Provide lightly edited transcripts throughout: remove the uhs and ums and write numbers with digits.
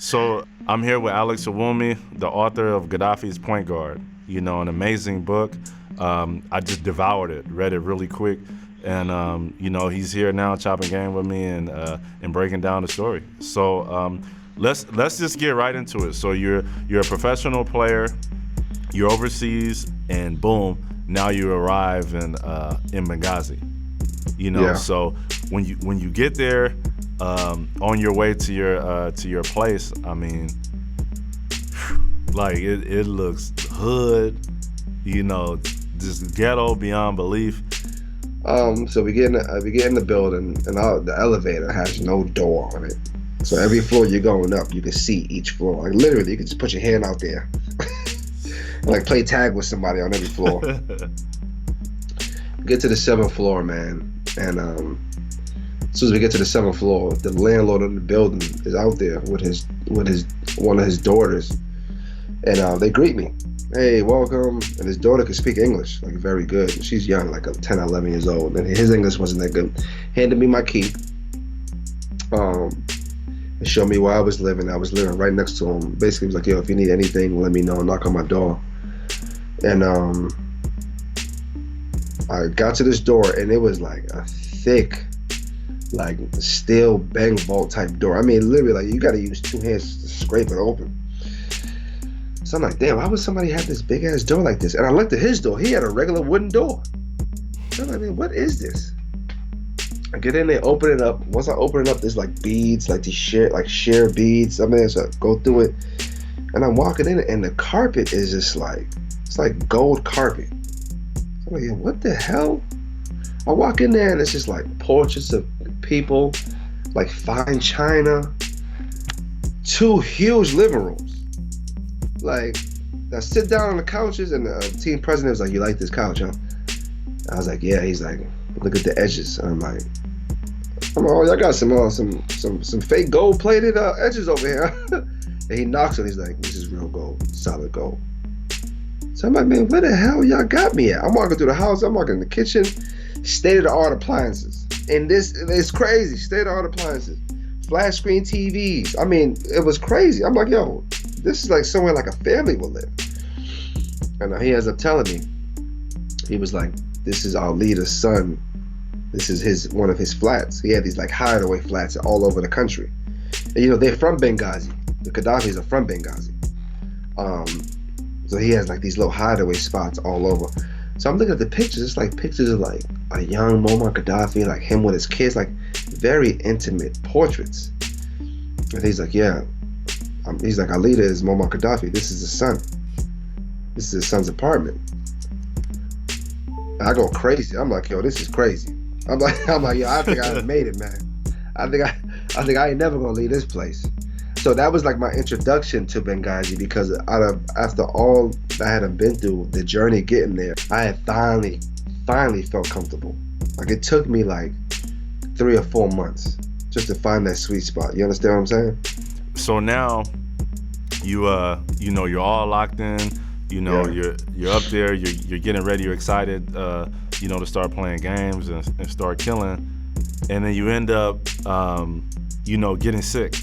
So I'm here with Alex Awumi, the author of Gaddafi's Point Guard. An amazing book. I just devoured it, read it really quick, and he's here now chopping game with me and breaking down the story. So let's just get right into it. So you're a professional player, you're overseas, and boom, now you arrive in Benghazi. Yeah. So when you get there, on your way to your place, I mean, like it looks hood, just ghetto beyond belief. So we get in the building, and the elevator has no door on it. So every floor you're going up, you can see each floor. Like literally, you can just put your hand out there, and like play tag with somebody on every floor. Get to the 7th floor, man, and as soon as we get to the 7th floor, the landlord of the building is out there with one of his daughters, and they greet me. Hey, welcome. And his daughter could speak English, like very good. She's young, like 10 or 11 years old, and his English wasn't that good. Handed me my key, and showed me where I was living. I was living right next to him. Basically, he was like, yo, if you need anything, let me know. Knock on my door. And I got to this door, and it was like a thick, like steel bang vault type door. I mean, literally, like you got to use 2 hands to scrape it open. So I'm like, damn, why would somebody have this big ass door like this? And I looked at his door. He had a regular wooden door. So I'm like, man, what is this? I get in there, open it up. Once I open it up, there's like beads, like these sheer beads. I mean, so I go through it, and I'm walking in, and the carpet is just like, it's like gold carpet. So I'm like, yeah, what the hell? I walk in there, and it's just like portraits of people, like fine china, 2 huge living rooms. Like, I sit down on the couches, and the team president was like, you like this couch, huh? I was like, yeah. He's like, look at the edges. And I'm like, oh, y'all got some fake gold plated edges over here. And he knocks on it. He's like, this is real gold, solid gold. So I'm like, man, where the hell y'all got me at? I'm walking through the house. I'm walking in the kitchen. State-of-the-art appliances. And it's crazy. State-of-the-art appliances. Flat screen TVs. I mean, it was crazy. I'm like, yo, this is like somewhere like a family will live. And he ends up telling me, he was like, this is our leader's son. This is one of his flats. He had these like hideaway flats all over the country. And they're from Benghazi. The Qaddafis are from Benghazi. So he has like these little hideaway spots all over. So I'm looking at the pictures. It's like pictures of like a young Muammar Gaddafi, like him with his kids, like very intimate portraits. And he's like, yeah. He's like, our leader is Muammar Gaddafi. This is his son. This is his son's apartment. And I go crazy. I'm like, yo, this is crazy. I'm like, yo, I think I made it, man. I think I ain't never gonna leave this place. So that was like my introduction to Benghazi, because after all I had been through, the journey getting there, I had finally felt comfortable. Like it took me like 3 or 4 months just to find that sweet spot. You understand what I'm saying? So now you're all locked in. Yeah. You're up there. You're getting ready. You're excited. To start playing games and start killing, and then you end up, getting sick.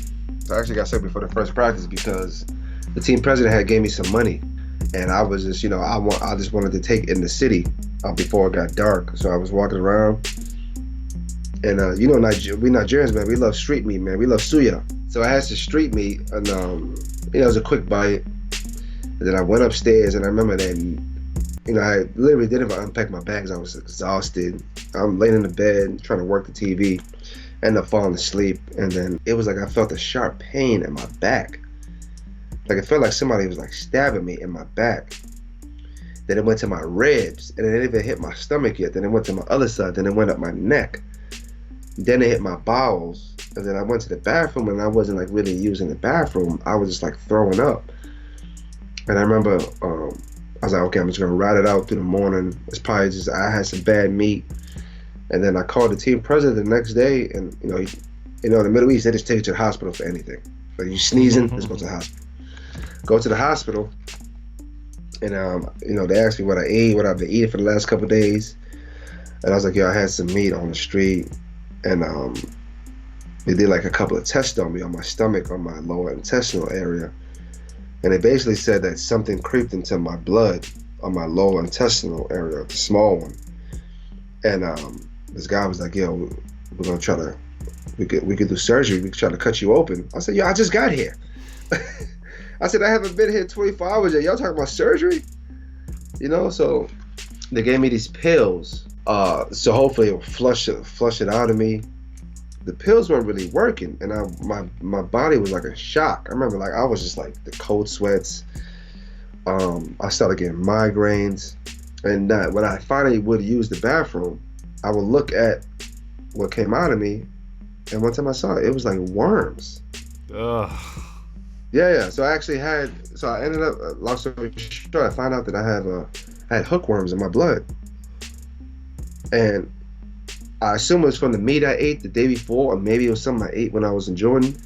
I actually got sick before the first practice because the team president had gave me some money, and I was just, I just wanted to take it in the city before it got dark. So I was walking around, and we Nigerians, man, we love street meat, man. We love suya. So I had some street meat, and it was a quick bite. And then I went upstairs, and I remember that, I literally didn't even unpack my bags. I was exhausted. I'm laying in the bed trying to work the TV. Ended up falling asleep, and then it was like I felt a sharp pain in my back. Like it felt like somebody was like stabbing me in my back. Then it went to my ribs, and it didn't even hit my stomach yet. Then it went to my other side, then it went up my neck. Then it hit my bowels, and then I went to the bathroom, and I wasn't like really using the bathroom. I was just like throwing up. And I remember I was like, okay, I'm just gonna ride it out through the morning. It's probably just I had some bad meat. And then I called the team president the next day, and in the Middle East, they just take you to the hospital for anything. Like you sneezing, let's go to the hospital. Go to the hospital, and they asked me what I ate, what I've been eating for the last couple of days, and I was like, yo, I had some meat on the street, and They did like a couple of tests on me on my stomach, on my lower intestinal area, and they basically said that something creeped into my blood on my lower intestinal area, the small one. And this guy was like, "Yo, we're gonna try to, we could do surgery. We could try to cut you open." I said, "Yo, I just got here." I said, "I haven't been here 24 hours yet. Y'all talking about surgery?" You know, so they gave me these pills. So hopefully it'll flush it out of me. The pills weren't really working, and my body was like a shock. I remember like I was just like the cold sweats. I started getting migraines, and when I finally would use the bathroom, I would look at what came out of me, and one time I saw it, it was like worms. Ugh. Yeah. So I actually I ended up, long story short, I found out that I had hookworms in my blood, and I assume it was from the meat I ate the day before, or maybe it was something I ate when I was in Jordan.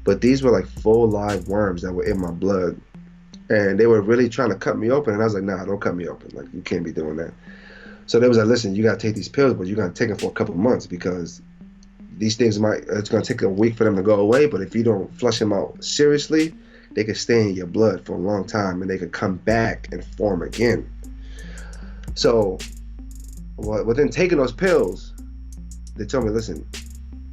But these were like full live worms that were in my blood. And they were really trying to cut me open. And I was like, nah, don't cut me open. Like, you can't be doing that. So they was like, listen, you got to take these pills, but you got to take them for a couple months because these things it's going to take a week for them to go away. But if you don't flush them out seriously, they could stay in your blood for a long time and they could come back and form again. So within taking those pills, they told me, listen,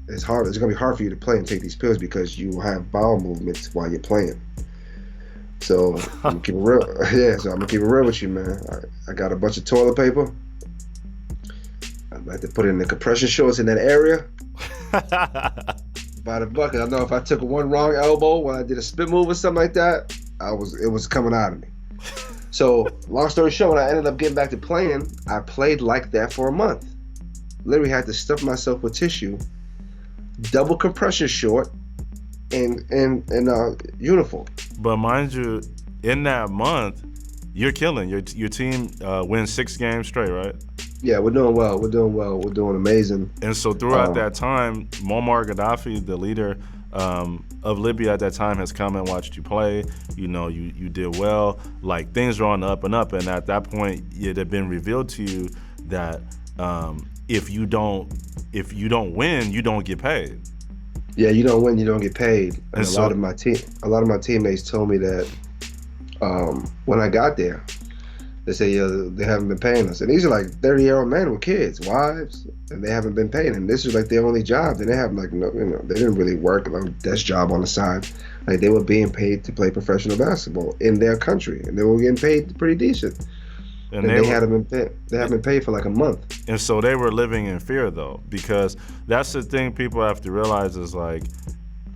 it's hard. It's gonna be hard for you to play and take these pills because you will have bowel movements while you're playing. So I'm gonna keep it real. Yeah, so I'm gonna keep it real with you, man. I got a bunch of toilet paper. I'd like to put it in the compression shorts in that area. By the bucket. I know if I took one wrong elbow when I did a spit move or something like that, it was coming out of me. So long story short, when I ended up getting back to playing, I played like that for a month. Literally had to stuff myself with tissue, double compression short, and uniform. But mind you, in that month, you're killing. Your team wins 6 games straight, right? Yeah, we're doing well. We're doing amazing. And so throughout that time, Muammar Gaddafi, the leader of Libya at that time, has come and watched you play. You know, you did well. Like, things are on the up and up. And at that point, it had been revealed to you that if you don't win, you don't get paid. Yeah, you don't win, you don't get paid. And a lot of my teammates told me that when I got there, they say, yeah, they haven't been paying us. And these are like 30-year-old men with kids, wives, and they haven't been paying. And this is like their only job. And they have like they didn't really work like a desk job on the side. Like, they were being paid to play professional basketball in their country, and they were getting paid pretty decent. And they haven't been paid for like a month. And so they were living in fear, though, because that's the thing people have to realize is, like,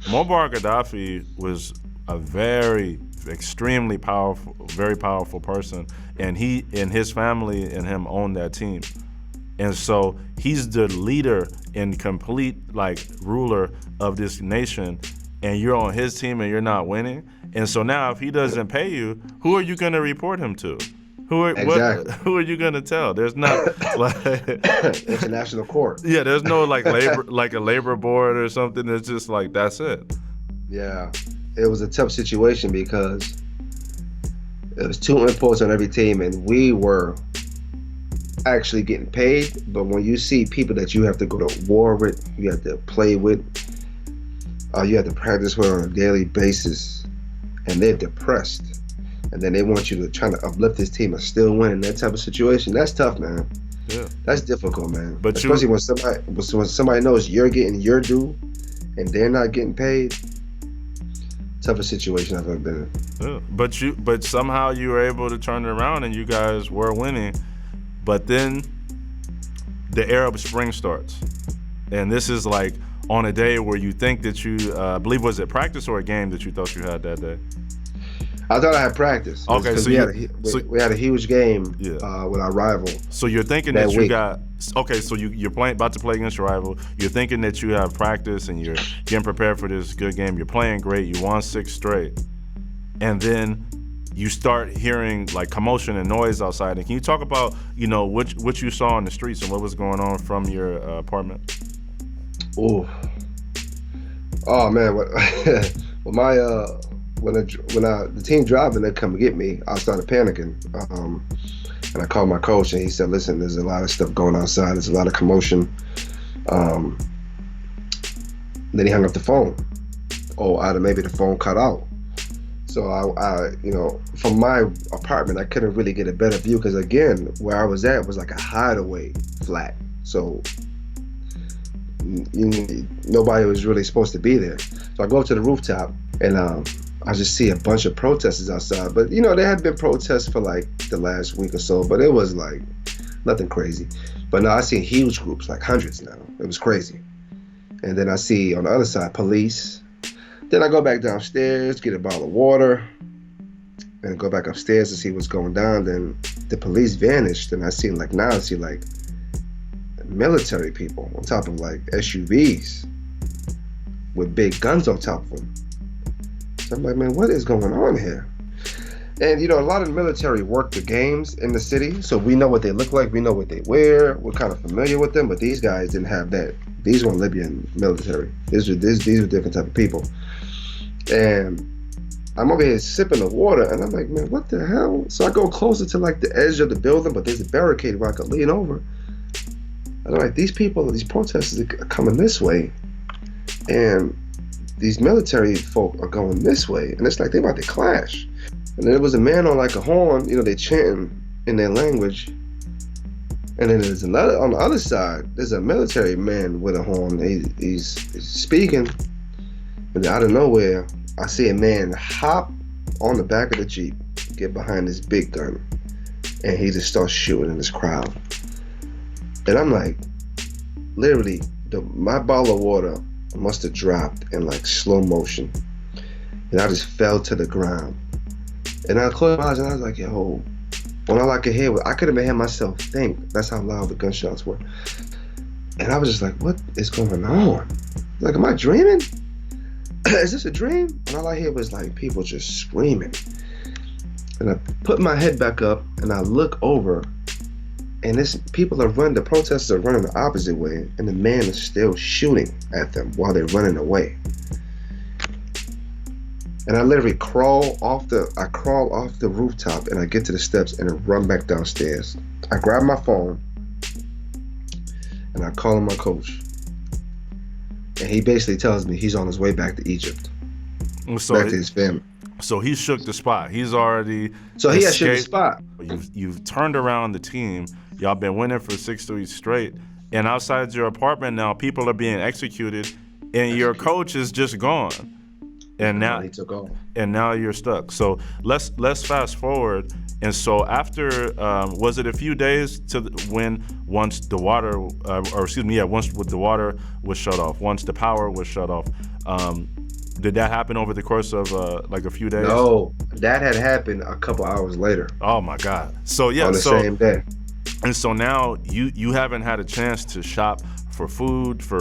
Muammar Gaddafi was a very, extremely powerful, very powerful person, and he and his family and him own that team. And so he's the leader and complete, like, ruler of this nation, and you're on his team and you're not winning. And so now if he doesn't pay you, who are you going to report him to? Who are you gonna tell? There's not like international court. Yeah, there's no like a labor board or something. It's just like that's it. Yeah, it was a tough situation because it was 2 imports on every team, and we were actually getting paid. But when you see people that you have to go to war with, you have to play with, you have to practice with on a daily basis, and they're depressed. And then they want you to try to uplift this team and still win in that type of situation. That's tough, man. Yeah. That's difficult, man. But especially when somebody knows you're getting your due and they're not getting paid. Toughest situation I've ever been in. Yeah. But somehow you were able to turn it around and you guys were winning. But then the Arab Spring starts. And this is like on a day where you think that you, I believe, was it practice or a game that you thought you had that day? I thought I had practice. Okay, so we had a huge game with our rival. So you're thinking that you got so you're about to play against your rival. You're thinking that you have practice and you're getting prepared for this good game. You're playing great. You won 6 straight, and then you start hearing like commotion and noise outside. And can you talk about what you saw on the streets and what was going on from your apartment? Oh man, when the team dropped and they come get me, I started panicking. And I called my coach and he said, listen, there's a lot of stuff going outside. There's a lot of commotion. Then he hung up the phone. Oh, either maybe the phone cut out. So from my apartment, I couldn't really get a better view because again, where I was at was like a hideaway flat. So nobody was really supposed to be there. So I go up to the rooftop and I just see a bunch of protesters outside. But there had been protests for like the last week or so, but it was like nothing crazy. But now I see huge groups, like hundreds now. It was crazy. And then I see on the other side police. Then I go back downstairs, get a bottle of water, and go back upstairs to see what's going down. Then the police vanished, and I see like military people on top of like SUVs with big guns on top of them. So I'm like, man, what is going on here? And a lot of the military work the games in the city, so we know what they look like, we know what they wear, we're kind of familiar with them. But these guys didn't have that. These weren't Libyan military. These were different type of people. And I'm over here sipping the water, and I'm like, man, what the hell? So I go closer to like the edge of the building, but there's a barricade where I could lean over. And I'm like, these protesters are coming this way, and these military folk are going this way, and it's like they about to clash. And there was a man on like a horn, they chanting in their language. And then there's another on the other side. There's a military man with a horn. He's speaking, and out of nowhere, I see a man hop on the back of the Jeep, get behind this big gun, and he just starts shooting in this crowd. And I'm like, literally, my bottle of water must have dropped in like slow motion, and I just fell to the ground. And I closed my eyes and I was like, yo. When all I could hear was, I couldn't even hear myself think. That's how loud the gunshots were. And I was just like, what is going on? Like, am I dreaming? Is this a dream? And all I hear was like people just screaming. And I put my head back up and I look over, and the protesters are running the opposite way, and the man is still shooting at them while they're running away. And I literally crawl off the rooftop, and I get to the steps and I run back downstairs. I grab my phone and I call my coach. And he basically tells me he's on his way back to Egypt. Back to his family. So he shook the spot. He's already he had shook the spot. You've turned around the team. Y'all been winning for 6 weeks straight. And outside your apartment now, people are being executed, and your coach is just gone. And now he took off. And now you're stuck. So let's fast forward. And so after, was it a few days once the water was shut off, once the power was shut off? Did that happen over the course of like a few days? No, that had happened a couple hours later. Oh my God. So yeah, on the same day. And so now you haven't had a chance to shop for food for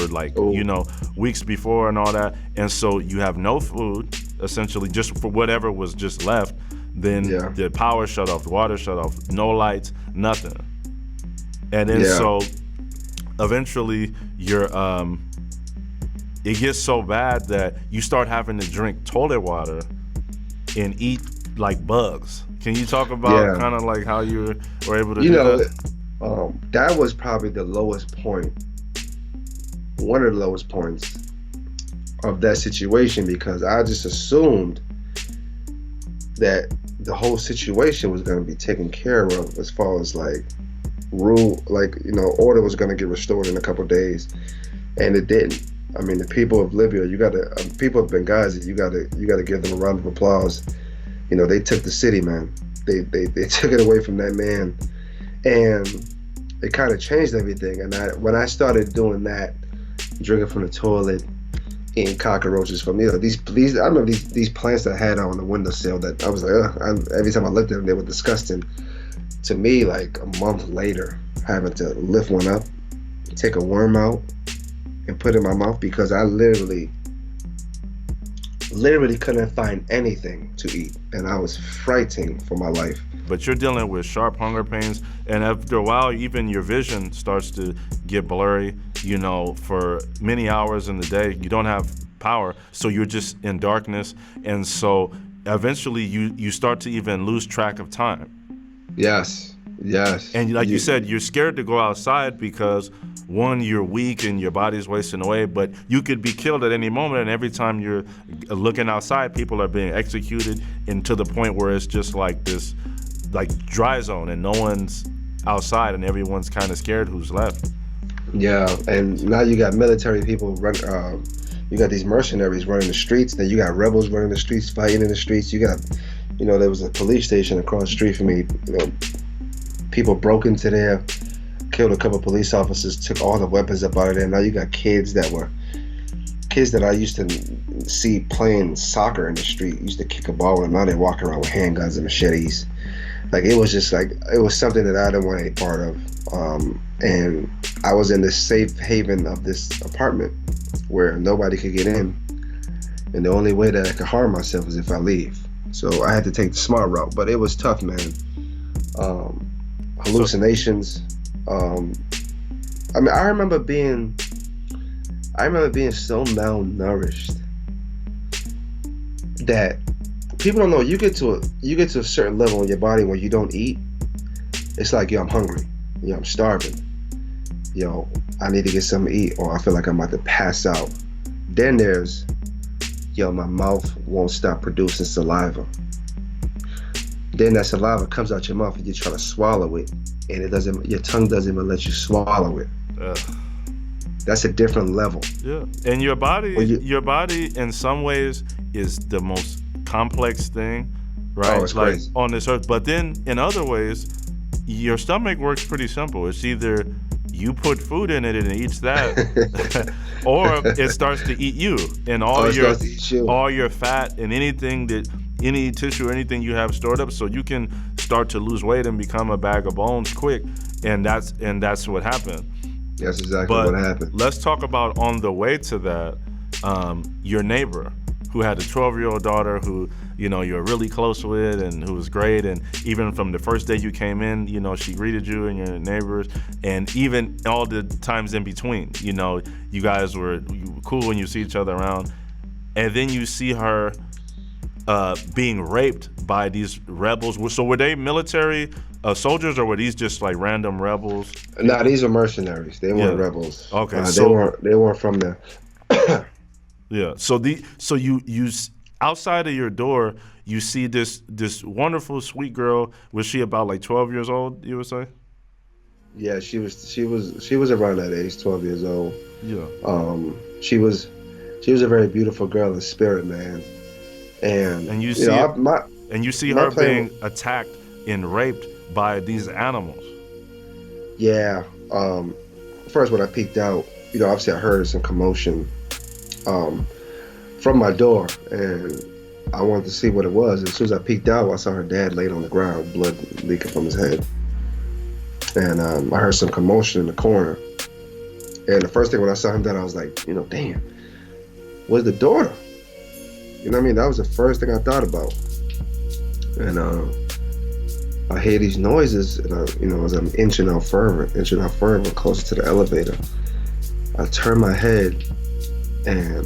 weeks before and all that, and so you have no food essentially, just for whatever was just left. Then the power shut off, the water shut off, no lights, nothing. And then so eventually it gets so bad that you start having to drink toilet water and eat like bugs. Can you talk about kind of like how you were able to do that? That was probably the lowest point, one of the lowest points of that situation, because I just assumed that the whole situation was going to be taken care of as far as like order was going to get restored in a couple of days, and it didn't. I mean, the people of Libya, people of Benghazi, you gotta give them a round of applause. They took the city, man. They took it away from that man, and it kind of changed everything. And when I started doing that, drinking from the toilet, eating cockroaches from these I remember these plants that I had on the windowsill that I was like, every time I looked at them, they were disgusting. To me, like a month later, having to lift one up, take a worm out, and put it in my mouth, because I literally couldn't find anything to eat, and I was frightened for my life. But you're dealing with sharp hunger pains, and after a while, even your vision starts to get blurry. For many hours in the day, you don't have power, so you're just in darkness, and so eventually you start to even lose track of time. Yes, Yes. And like you said, you're scared to go outside because one, you're weak and your body's wasting away, but you could be killed at any moment. And every time you're looking outside, people are being executed, and to the point where it's just like this, like dry zone, and no one's outside, and everyone's kind of scared who's left. Yeah, and now you got military people run. You got these mercenaries running the streets. Then you got rebels running the streets, fighting in the streets. You got, there was a police station across the street from me. People broke into there, killed a couple of police officers, took all the weapons up out of there. Now you got kids that I used to see playing soccer in the street. Used to kick a ball, and now they're walking around with handguns and machetes. Like, it was just like, it was something that I didn't want any part of. And I was in this safe haven of this apartment where nobody could get in. And the only way that I could harm myself is if I leave. So I had to take the smart route, but it was tough, man. Hallucinations. I remember being so malnourished that people don't know. You get to a certain level in your body where you don't eat. It's like, yo, I'm hungry. Yo, I'm starving. Yo, I need to get something to eat, or I feel like I'm about to pass out. Then there's, yo, my mouth won't stop producing saliva. Then that saliva comes out your mouth and you try to swallow it, and your tongue doesn't even let you swallow it. That's a different level. Yeah, and your body in some ways is the most complex thing, right? Oh, it's like crazy. On this earth. But then in other ways, your stomach works pretty simple. It's either you put food in it and it eats that, or it starts to eat you, and all your fat and any tissue or anything you have stored up, so you can start to lose weight and become a bag of bones quick, and that's what happened. That's exactly what happened. Let's talk about, on the way to that, your neighbor who had a 12-year-old daughter who, you're really close with, and who was great. And even from the first day you came in, she greeted you and your neighbors, and even all the times in between, you guys were cool when you see each other around. And then you see her being raped by these rebels. So were they military soldiers, or were these just like random rebels? Nah, these are mercenaries. They weren't rebels. Okay, they weren't from there. Yeah. So you outside of your door, you see this wonderful, sweet girl. Was she about like 12 years old, you would say? Yeah, she was around that age, 12 years old. Yeah. She was a very beautiful girl in spirit, man. And you see her being attacked and raped by these animals. Yeah. First, when I peeked out, obviously I heard some commotion from my door, and I wanted to see what it was. As soon as I peeked out, I saw her dad laid on the ground, blood leaking from his head. And I heard some commotion in the corner. And the first thing when I saw him dead, I was like, damn, where's the daughter? You know what I mean? That was the first thing I thought about. And I hear these noises, and as I'm inching out further, closer to the elevator, I turn my head, and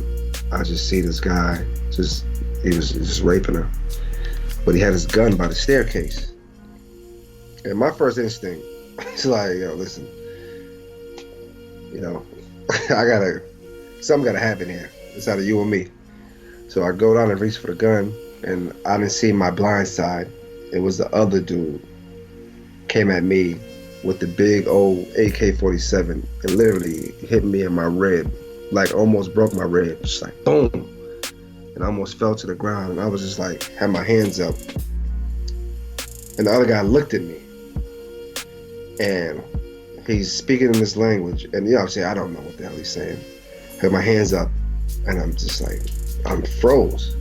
I just see this guy. He was just raping her, but he had his gun by the staircase. And my first instinct is like, yo, listen, something gotta happen here. It's either you or me. So I go down and reach for the gun, and I didn't see my blind side. It was the other dude came at me with the big old AK-47 and literally hit me in my rib, like almost broke my rib, just like boom, and I almost fell to the ground. And I was just like, had my hands up, and the other guy looked at me, and he's speaking in this language, and obviously I don't know what the hell he's saying. Had my hands up, and I'm just like, I'm froze.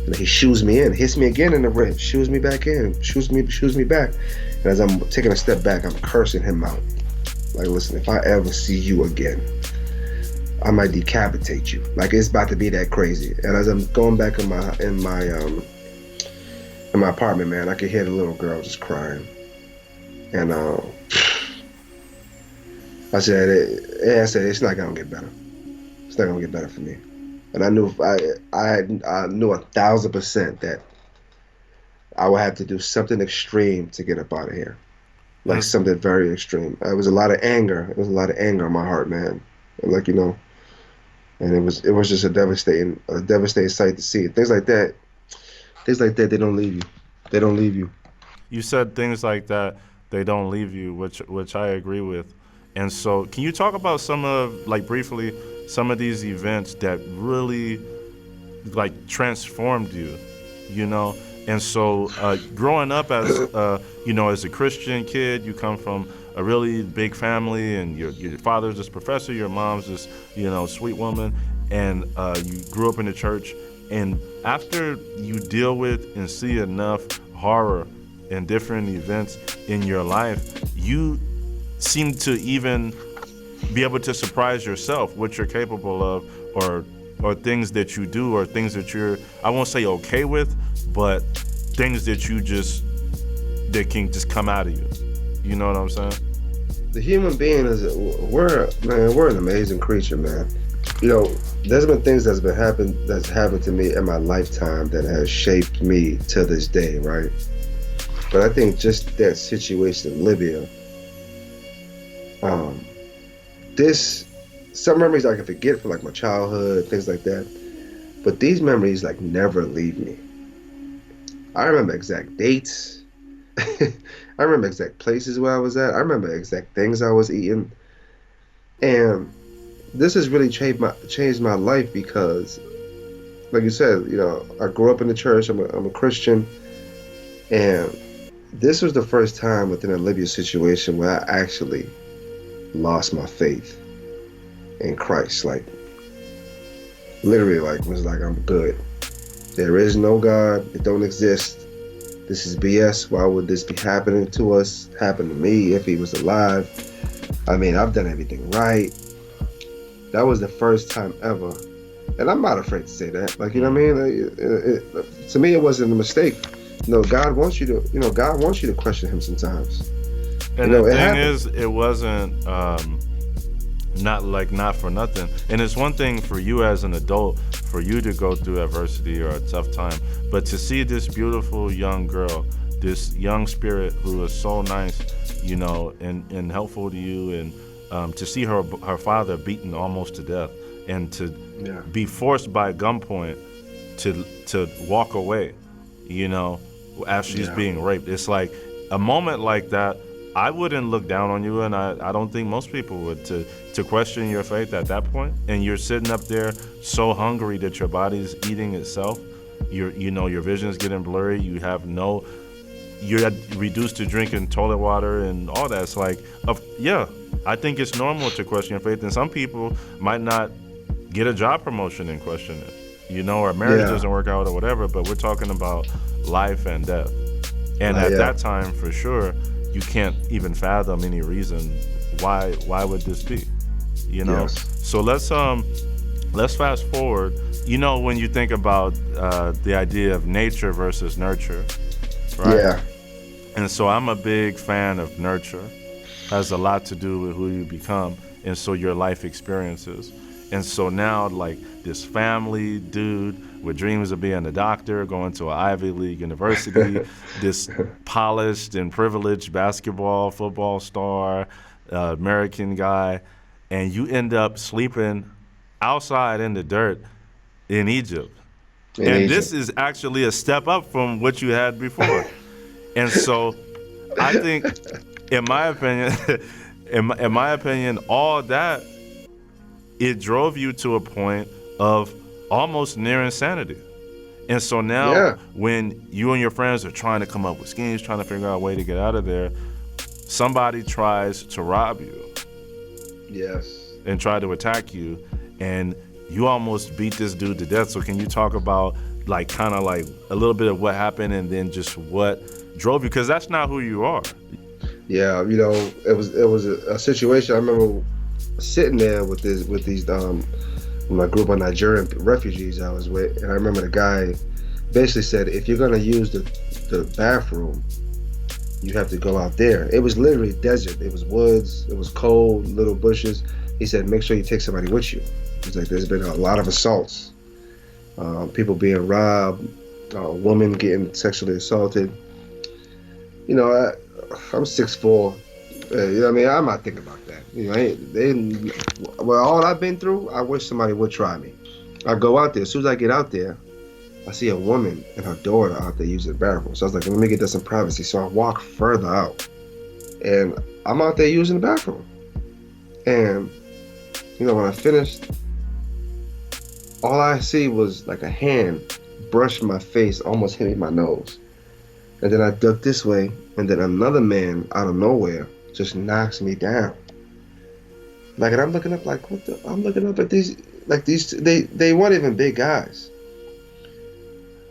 And he shoos me in, hits me again in the rib, shoos me back in, shoos me back. And as I'm taking a step back, I'm cursing him out. Like, listen, if I ever see you again, I might decapitate you. Like, it's about to be that crazy. And as I'm going back in my apartment, man, I could hear the little girl just crying. And I said, it's not gonna get better. It's not gonna get better for me. And I knew 1,000% that I would have to do something extreme to get up out of here. like And something very extreme. It was a lot of anger. It was a lot of anger in my heart, man. And like and it was just a devastating sight to see. Things like that, they don't leave you. They don't leave you. you said things like that, they don't leave you, which I agree with. And so, can you talk about some of, like, briefly, some of these events that really, like, transformed you, you know? And so, growing up as, as a Christian kid, you come from a really big family, and your father's this professor, your mom's this, sweet woman, and you grew up in the church. And after you deal with and see enough horror and different events in your life, you seem to even be able to surprise yourself what you're capable of, or things that you do, or things that you're, I won't say okay with, but things that that can just come out of you. You know what I'm saying? The human being we're an amazing creature, man. There's been things that's happened to me in my lifetime that has shaped me to this day, right? But I think just that situation in Libya, this some memories I can forget from like my childhood, things like that. But these memories like never leave me. I remember exact dates. I remember exact places where I was at. I remember exact things I was eating. And this has really changed my life because, like you said, I grew up in the church. I'm a Christian. And this was the first time within a Libya situation where I actually lost my faith in Christ. Like, literally, was like, I'm good. There is no God. It don't exist. This is BS. Why would this be happening to us? Happen to me if he was alive. I mean, I've done everything right. That was the first time ever. And I'm not afraid to say that. Like, you know what I mean? To me, it wasn't a mistake. God wants you to question him sometimes. And the thing is, it wasn't not for nothing. And it's one thing for you as an adult, for you to go through adversity or a tough time, but to see this beautiful young girl, this young spirit who was so nice, and helpful to you, and to see her father beaten almost to death, and to be forced by gunpoint to walk away, as she's being raped. It's like a moment like that. I wouldn't look down on you, and I don't think most people would, to question your faith at that point. And you're sitting up there so hungry that your body's eating itself. Your vision's getting blurry. You're reduced to drinking toilet water and all that. It's like, I think it's normal to question your faith, and some people might not get a job promotion and question it, or marriage doesn't work out or whatever. But we're talking about life and death, and at that time, for sure, you can't even fathom any reason why would this be, Yes. So let's fast forward. When you think about the idea of nature versus nurture, right? Yeah. And so I'm a big fan of nurture. Has a lot to do with who you become, and so your life experiences. And so now, like, this family dude with dreams of being a doctor, going to an Ivy League university, this polished and privileged football star, American guy, and you end up sleeping outside in the dirt in Egypt. This is actually a step up from what you had before. And so I think, in my opinion, all that, it drove you to a point of almost near insanity. And so now when you and your friends are trying to come up with schemes, trying to figure out a way to get out of there, somebody tries to rob you. Yes. And try to attack you, and you almost beat this dude to death. So can you talk about, like, kind of like a little bit of what happened, and then just what drove you? Because that's not who you are. Yeah, it was a situation. I remember sitting there with my group of Nigerian refugees I was with, and I remember the guy basically said, if you're gonna use the bathroom, you have to go out there. It was literally desert. It was woods. It was cold, little bushes. He said, make sure you take somebody with you. He's like, there's been a lot of assaults, people being robbed, women getting sexually assaulted. I'm 6'4". You know what I mean? I'm not thinking about that. You know, well, all I've been through, I wish somebody would try me. I go out there. As soon as I get out there, I see a woman and her daughter out there using the bathroom. So I was like, let me get that some privacy. So I walk further out, and I'm out there using the bathroom. And you know, when I finished, all I see was like a hand brush my face, almost hitting my nose. And then I ducked this way, and then another man out of nowhere just knocks me down. Like, and I'm looking up like, what the? I'm looking up at these, like these, they weren't even big guys.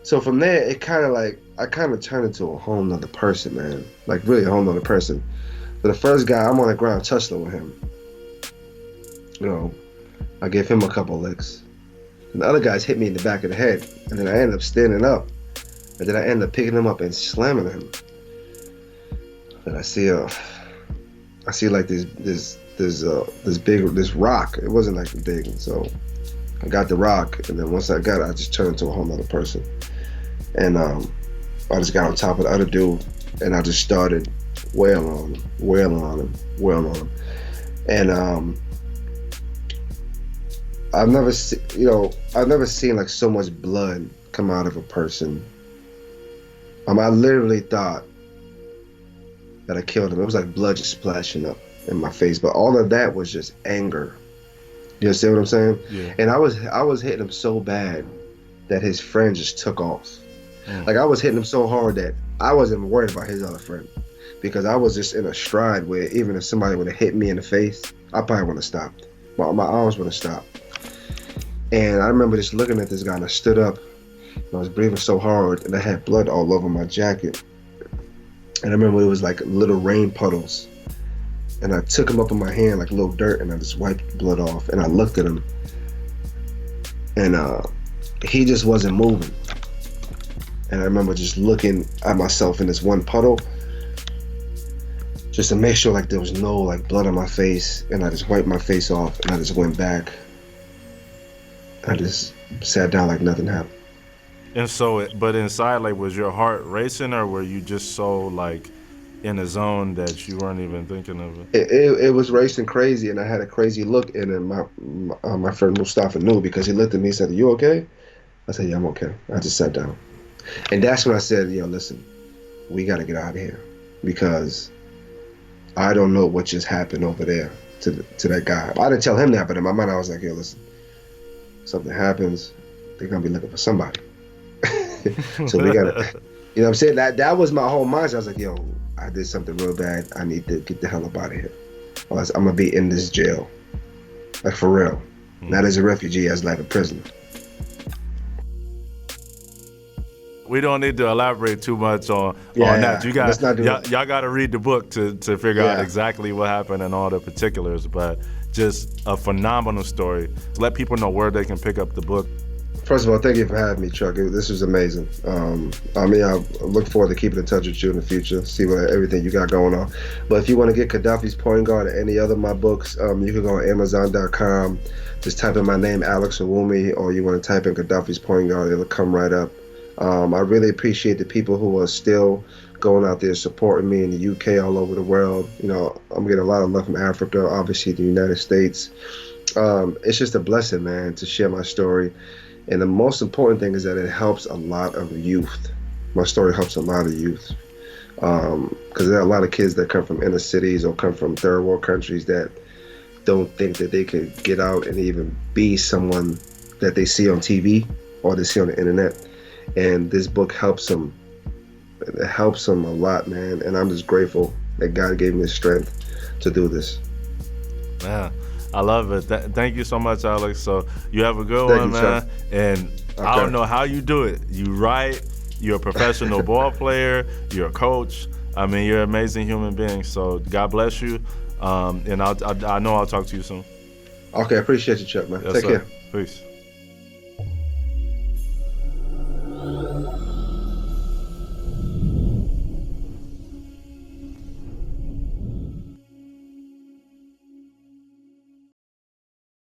So from there, it kind of like, I kind of turned into a whole nother person, man. Like really a whole nother person. But the first guy, I'm on the ground tussling with him. You know, I gave him a couple licks. And the other guys hit me in the back of the head. And then I ended up standing up. And then I ended up picking him up and slamming him. And I see like this rock. It wasn't like big. So I got the rock, and then once I got it, I just turned into a whole nother person. And I just got on top of the other dude, and I just started wailing on him. And I've never seen like so much blood come out of a person. I literally thought that I killed him. It was like blood just splashing up in my face, but all of that was just anger. You understand what I'm saying? Yeah. And I was hitting him so bad that his friend just took off. Like I was hitting him so hard that I wasn't worried about his other friend, because I was just in a stride where even if somebody would have hit me in the face, I probably would have stopped. My arms would have stopped. And I remember just looking at this guy, and I stood up, and I was breathing so hard, and I had blood all over my jacket. And I remember it was like little rain puddles. And I took him up in my hand like a little dirt, and I just wiped the blood off. And I looked at him, and he just wasn't moving. And I remember just looking at myself in this one puddle, just to make sure like there was no like blood on my face. And I just wiped my face off, and I just went back. I just sat down like nothing happened. And so, but inside, like, was your heart racing, or were you just so like in a zone that you weren't even thinking of it? It was racing crazy, and I had a crazy look. And then my friend Mustafa knew, because he looked at me and said, "Are you okay?" I said, "Yeah, I'm okay." I just sat down. And that's when I said, "Yo, listen, we got to get out of here, because I don't know what just happened over there to that guy." I didn't tell him that, but in my mind I was like, "Yo, listen, something happens, they're gonna be looking for somebody." So we gotta, you know what I'm saying? That was my whole mindset. I was like, yo, I did something real bad. I need to get the hell up out of here. Or else I'm gonna be in this jail. Like for real. Not as a refugee, as like a prisoner. We don't need to elaborate too much on that. Y'all got to read the book to figure out exactly what happened and all the particulars. But just a phenomenal story. Let people know where they can pick up the book. First of all, thank you for having me, Chuck. This was amazing. I look forward to keeping in touch with you in the future, see what everything you got going on. But if you want to get Qaddafi's Point Guard or any other of my books, you can go on Amazon.com. Just type in my name, Alex Owumi, or you want to type in Qaddafi's Point Guard, it'll come right up. I really appreciate the people who are still going out there supporting me in the UK, all over the world. You know, I'm getting a lot of love from Africa, obviously the United States. It's just a blessing, man, to share my story. And the most important thing is that it helps a lot of youth. My story helps a lot of youth. Because there are a lot of kids that come from inner cities or come from third world countries that don't think that they could get out and even be someone that they see on TV or they see on the internet. And this book helps them. It helps them a lot, man. And I'm just grateful that God gave me the strength to do this. Yeah. I love it. Thank you so much, Alex. So you have a good one, man. Chuck. And okay. I don't know how you do it. You write, you're a professional ball player, you're a coach. I mean, you're an amazing human being. So God bless you. And I know I'll talk to you soon. Okay, I appreciate you, Chuck, man. Yes, Take sir. care. Peace.